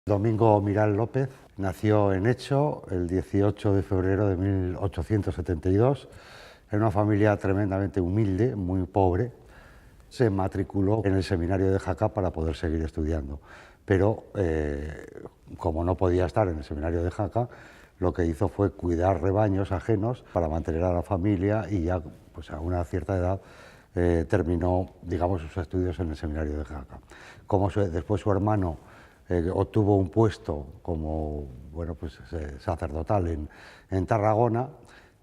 Domingo Miral López nació en Echo el 18 de febrero de 1872 en una familia tremendamente humilde, muy pobre. Se matriculó en el seminario de Jaca para poder seguir estudiando, pero como no podía estar en el seminario de Jaca, lo que hizo fue cuidar rebaños ajenos para mantener a la familia y ya pues, a una cierta edad terminó, digamos, sus estudios en el seminario de Jaca. Después su hermano obtuvo un puesto como pues, sacerdotal en Tarragona,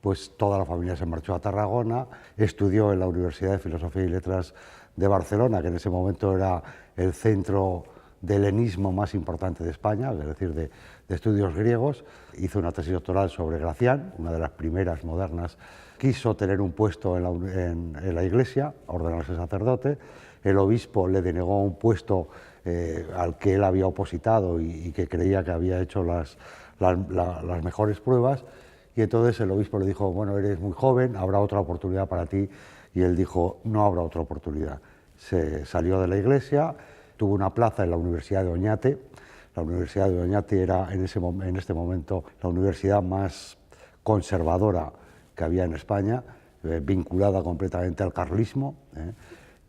pues toda la familia se marchó a Tarragona, estudió en la Universidad de Filosofía y Letras de Barcelona, que en ese momento era el centro de helenismo más importante de España, es decir, de estudios griegos. Hizo una tesis doctoral sobre Gracián, una de las primeras modernas. Quiso tener un puesto en la Iglesia, ordenarse sacerdote. El obispo le denegó un puesto al que él había opositado y que creía que había hecho las mejores pruebas. Y entonces el obispo le dijo, bueno, eres muy joven, habrá otra oportunidad para ti. Y él dijo, no habrá otra oportunidad. Se salió de la Iglesia, tuvo una plaza en la Universidad de Oñate. La Universidad de Oñate era en este momento la universidad más conservadora que había en España, vinculada completamente al carlismo.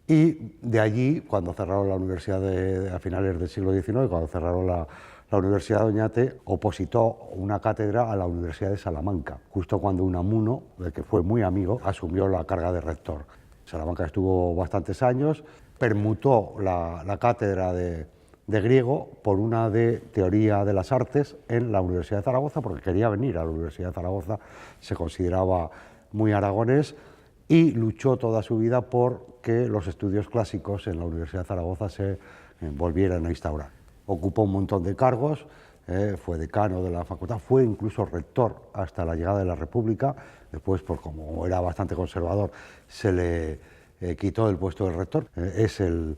Y de allí, cuando cerraron la universidad a finales del siglo XIX, cuando cerraron la Universidad de Oñate, opositó una cátedra a la Universidad de Salamanca, justo cuando Unamuno, del que fue muy amigo, asumió la carga de rector. Salamanca estuvo bastantes años, permutó la cátedra de griego por una de teoría de las artes en la Universidad de Zaragoza, porque quería venir a la Universidad de Zaragoza, se consideraba muy aragonés, y luchó toda su vida por que los estudios clásicos en la Universidad de Zaragoza se volvieran a instaurar. Ocupó un montón de cargos, fue decano de la facultad, fue incluso rector hasta la llegada de la República. Después, como era bastante conservador, se le quitó el puesto de rector. Es el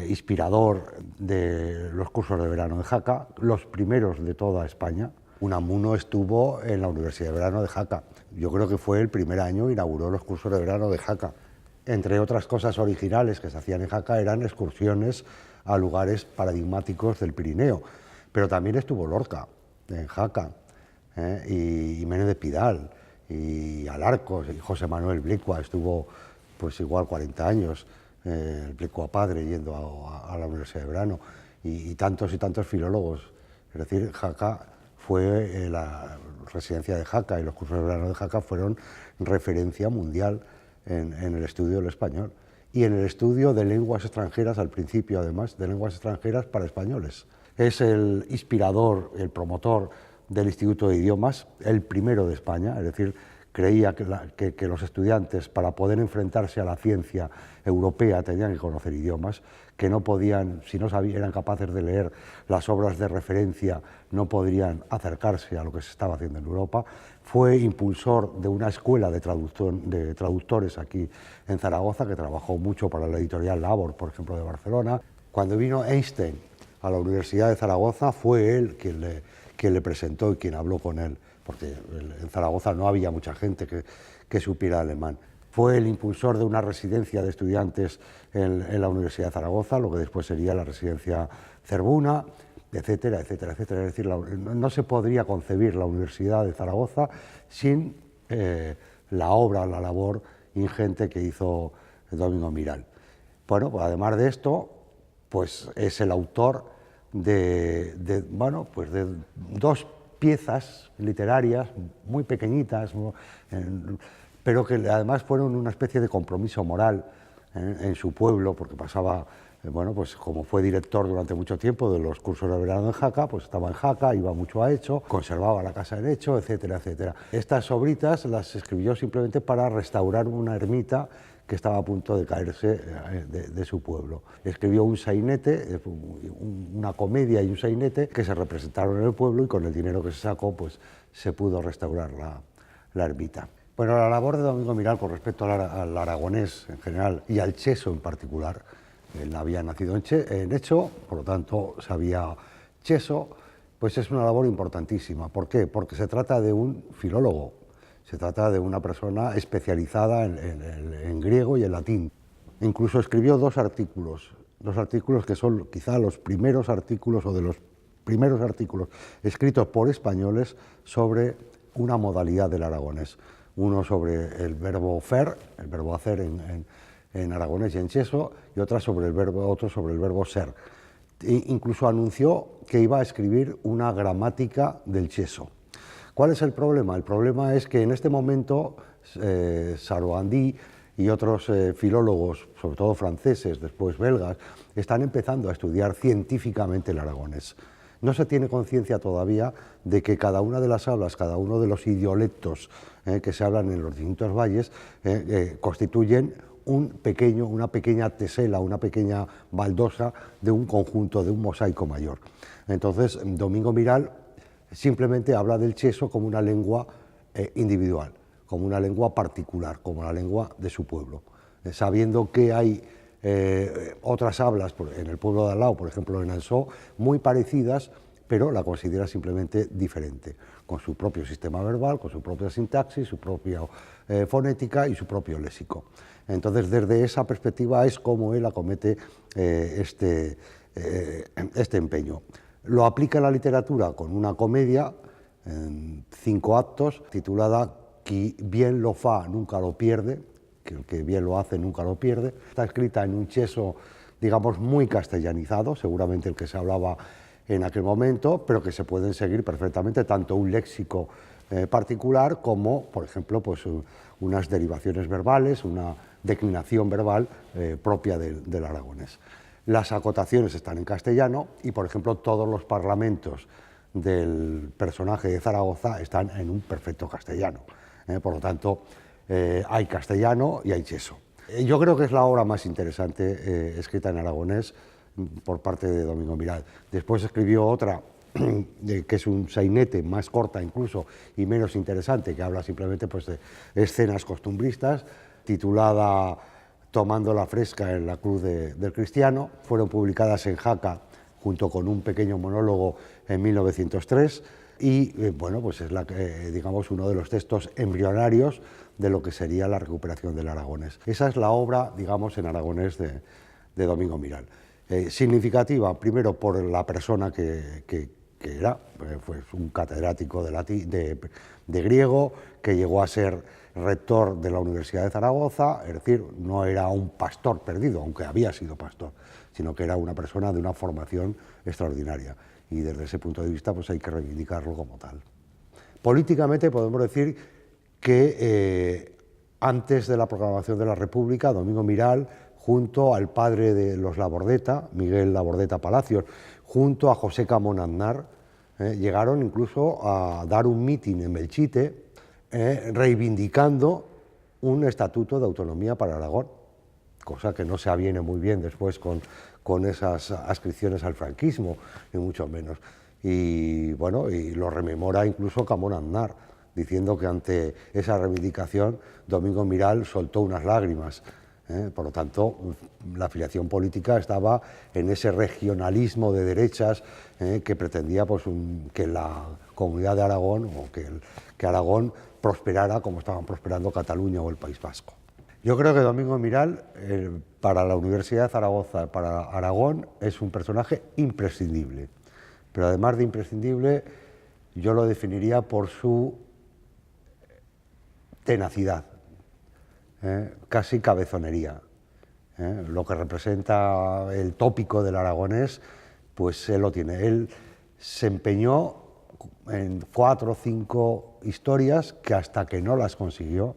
inspirador de los cursos de verano de Jaca, los primeros de toda España. Unamuno estuvo en la Universidad de Verano de Jaca. Yo creo que fue el primer año, inauguró los cursos de verano de Jaca. Entre otras cosas originales que se hacían en Jaca eran excursiones a lugares paradigmáticos del Pirineo. Pero también estuvo Lorca en Jaca, y Menéndez Pidal, y Alarcos, y José Manuel Blecua estuvo pues igual 40 años, el Blecua padre yendo a la Universidad de Verano, y tantos filólogos. Es decir, Jaca fue la residencia de Jaca y los cursos de verano de Jaca fueron referencia mundial en el estudio del español y en el estudio de lenguas extranjeras, al principio además, de lenguas extranjeras para españoles. Es el inspirador, el promotor del Instituto de Idiomas, el primero de España, es decir, creía que los estudiantes, para poder enfrentarse a la ciencia europea, tenían que conocer idiomas, que no podían, si no eran capaces de leer las obras de referencia, no podrían acercarse a lo que se estaba haciendo en Europa. Fue impulsor de una escuela de traductores aquí en Zaragoza, que trabajó mucho para la editorial Labor, por ejemplo, de Barcelona. Cuando vino Einstein a la Universidad de Zaragoza, fue él quien le presentó y quien habló con él, porque en Zaragoza no había mucha gente que supiera alemán. Fue el impulsor de una residencia de estudiantes en la Universidad de Zaragoza, lo que después sería la residencia Zerbuna, etcétera, etcétera, etcétera. Es decir, no se podría concebir la Universidad de Zaragoza sin la obra, la labor ingente que hizo Domingo Miral. Bueno, pues además de esto, pues es el autor de dos piezas literarias muy pequeñitas, pero que además fueron una especie de compromiso moral en su pueblo, porque pasaba, pues como fue director durante mucho tiempo de los cursos de verano en Jaca, pues estaba en Jaca, iba mucho a Echo, conservaba la casa en Echo, etcétera, etcétera. Estas obritas las escribió simplemente para restaurar una ermita que estaba a punto de caerse de su pueblo. Escribió un sainete, una comedia y un sainete que se representaron en el pueblo, y con el dinero que se sacó pues se pudo restaurar la ermita. Bueno, la labor de Domingo Miral con respecto al aragonés en general y al cheso en particular, él había nacido en Echo, por lo tanto sabía cheso, pues es una labor importantísima. ¿Por qué? Porque se trata de un filólogo. Se trata de una persona especializada en griego y en latín. Incluso escribió dos artículos que son quizá los primeros artículos o de los primeros artículos escritos por españoles sobre una modalidad del aragonés. Uno sobre el verbo fer, el verbo hacer en aragonés y en cheso, y otro sobre el verbo ser. Incluso anunció que iba a escribir una gramática del cheso. ¿Cuál es el problema? El problema es que en este momento Saruandí y otros filólogos, sobre todo franceses, después belgas, están empezando a estudiar científicamente el aragonés. No se tiene conciencia todavía de que cada una de las hablas, cada uno de los idiolectos que se hablan en los distintos valles constituyen una pequeña tesela, una pequeña baldosa de un conjunto, de un mosaico mayor. Entonces, Domingo Miral simplemente habla del cheso como una lengua individual, como una lengua particular, como la lengua de su pueblo, sabiendo que hay otras hablas en el pueblo de al lado, por ejemplo en Ansó, muy parecidas, pero la considera simplemente diferente, con su propio sistema verbal, con su propia sintaxis, su propia fonética y su propio léxico. Entonces, desde esa perspectiva es como él acomete este empeño. Lo aplica en la literatura con una comedia en 5 actos titulada Qui bien lo fa nunca lo pierde, que el que bien lo hace nunca lo pierde. Está escrita en un cheso, digamos, muy castellanizado, seguramente el que se hablaba en aquel momento, pero que se pueden seguir perfectamente tanto un léxico particular como, por ejemplo, pues, unas derivaciones verbales, una declinación verbal propia del aragonés. Las acotaciones están en castellano y, por ejemplo, todos los parlamentos del personaje de Zaragoza están en un perfecto castellano. Por lo tanto, hay castellano y hay cheso. Yo creo que es la obra más interesante escrita en aragonés por parte de Domingo Miral. Después escribió otra que es un sainete, más corta incluso y menos interesante, que habla simplemente pues, de escenas costumbristas, titulada Tomando la fresca en la cruz del cristiano. Fueron publicadas en Jaca junto con un pequeño monólogo en 1903 y bueno, pues es digamos, uno de los textos embrionarios de lo que sería la recuperación del aragonés. Esa es la obra, digamos, en aragonés de Domingo Miral. Significativa, primero, por la persona que era, fue un catedrático de griego, que llegó a ser rector de la Universidad de Zaragoza, es decir, no era un pastor perdido, aunque había sido pastor, sino que era una persona de una formación extraordinaria. Y desde ese punto de vista pues hay que reivindicarlo como tal. Políticamente podemos decir que antes de la proclamación de la República, Domingo Miral, junto al padre de los Labordeta, Miguel Labordeta Palacios, junto a José Camón Aznar, llegaron incluso a dar un mitin en Belchite reivindicando un estatuto de autonomía para Aragón, cosa que no se aviene muy bien después con esas adscripciones al franquismo, ni mucho menos. Y bueno, y lo rememora incluso Camón Aznar, diciendo que ante esa reivindicación Domingo Miral soltó unas lágrimas. Por lo tanto, la afiliación política estaba en ese regionalismo de derechas que pretendía pues, que la comunidad de Aragón o que Aragón prosperara como estaban prosperando Cataluña o el País Vasco. Yo creo que Domingo Miral, para la Universidad de Zaragoza, para Aragón, es un personaje imprescindible. Pero además de imprescindible, yo lo definiría por su tenacidad, casi cabezonería. Lo que representa el tópico del aragonés, pues él lo tiene. Él se empeñó en 4 o 5 historias que hasta que no las consiguió,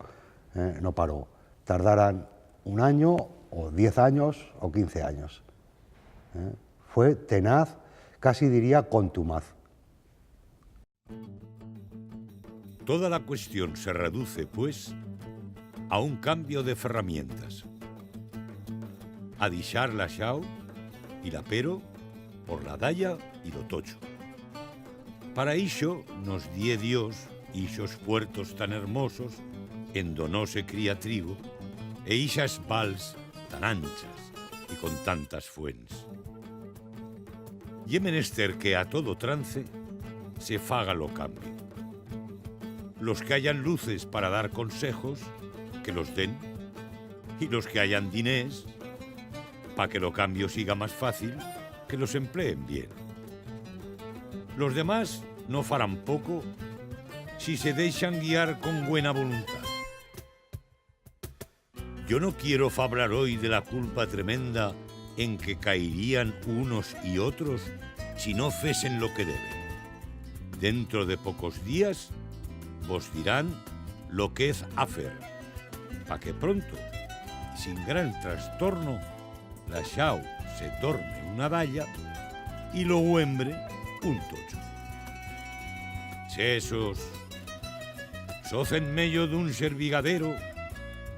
no paró. Tardaran 1 año, o 10 años, o 15 años. Fue tenaz, casi diría contumaz. Toda la cuestión se reduce, pues, a un cambio de herramientas. A deixar la xau y la pero por la dalla y lo tocho. Para iso nos die Dios ixos puertos tan hermosos en do no se cría trigo e ixas vals tan anchas y con tantas fuens. Ye menester que a todo trance se faga lo cambio. Los que hayan luces para dar consejos, que los den, y los que hayan dinés, para que lo cambio siga más fácil, que los empleen bien. Los demás no farán poco si se dejan guiar con buena voluntad. Yo no quiero hablar hoy de la culpa tremenda en que caerían unos y otros si no fesen lo que deben. Dentro de pocos días vos dirán lo que es hacer, pa' que pronto, sin gran trastorno, la xau se torne una dalla y lo huembre un tocho. Chesos, soz en medio d'un servigadero,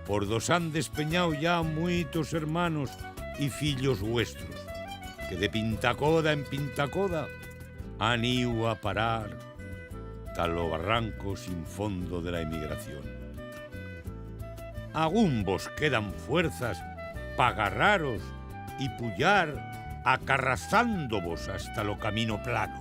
por dos han despeñado ya muitos hermanos y fillos vuestros, que de pintacoda en pintacoda han ido a parar tal o barranco sin fondo de la emigración. Aún vos quedan fuerzas pa' agarraros y pullar acarrazándovos hasta lo camino plano.